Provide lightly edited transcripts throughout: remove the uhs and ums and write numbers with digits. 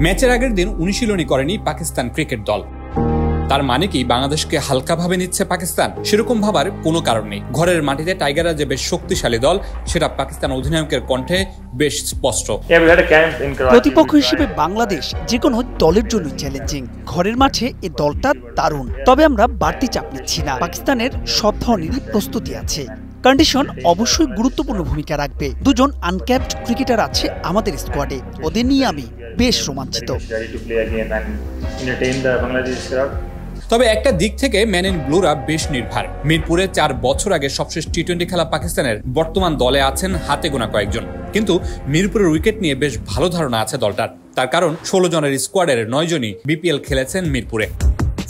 ম্যাচের আগের দিন অনুশীলনী করেনি পাকিস্তান ক্রিকেট দল। তার মানে কি বাংলাদেশকে হালকাভাবে নিচ্ছে পাকিস্তান? সেরকম ভাবার কোনো কারণ নেই। ঘরের মাটিতে টাইগাররা যে বেশ শক্তিশালী দল, সেটা পাকিস্তান অধিনায়কের কণ্ঠে বেশ স্পষ্ট। প্রতিপক্ষ হিসেবে বাংলাদেশ যে কোনো দলের জন্য চ্যালেঞ্জিং। ঘরের মাঠে এই দলটা দারুণ, তবে আমরা বাড়তি চাপ নিচ্ছি না। পাকিস্তানের সব ধরনেরই প্রস্তুতি আছে। কন্ডিশন অবশ্যই গুরুত্বপূর্ণ ভূমিকা রাখবে। দুজন আনক্যাপড ক্রিকেটার আছে আমাদের স্কোয়াডে, ওদের নিয়ে আমি বেশ রোমাঞ্চিত। তবে একটা দিক থেকে ম্যান ইন ব্লুরা বেশ নির্ভর। মিরপুরে 4 বছর আগে সবশেষ টি-20 খেলা পাকিস্তানের বর্তমান দলে আছেন হাতে গোনা কয়েকজন, কিন্তু মিরপুরের উইকেট নিয়ে বেশ ভালো ধারণা আছে দলটার। তার কারণ 16 জনের স্কোয়াডের 9 জনই বিপিএল খেলেছেন মিরপুরে।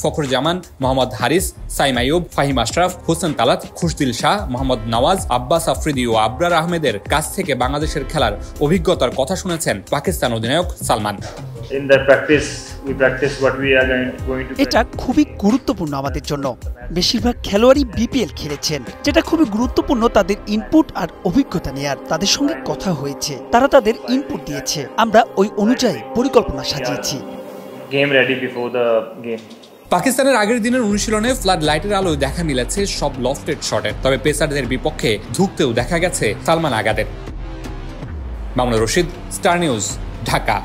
ফখর জামান, মোহাম্মদ হারিস, সাইম আইয়ুব, ফাহিম আশরাফ, হোসেন তালাত, খুশদিল শাহ, মোহাম্মদ নওয়াজ, আব্বাস আফ্রিদি ও আবরার আহমেদের কাছ থেকে বাংলাদেশের খেলার অভিজ্ঞতার কথা শুনেছেন পাকিস্তান অধিনায়ক সালমান। এটা খুবই গুরুত্বপূর্ণ আমাদের জন্য। বেশিরভাগ খেলোয়াড়ই বিপিএল খেলেছেন, যেটা খুবই গুরুত্বপূর্ণ তাদের ইনপুট আর অভিজ্ঞতা নেয়ার। তাদের সঙ্গে কথা হয়েছে, তারা তাদের ইনপুট দিয়েছে, আমরা ওই অনুযায়ী পরিকল্পনা সাজিয়েছি। পাকিস্তানের আগের দিনের অনুশীলনে ফ্লাড লাইটের আলোয় দেখা মিলেছে সব লফটেড শটের, তবে পেসারদের বিপক্ষে ধুঁকতেও দেখা গেছে সালমান আগাদের। Mamunur Rashid, Star News, Dhaka.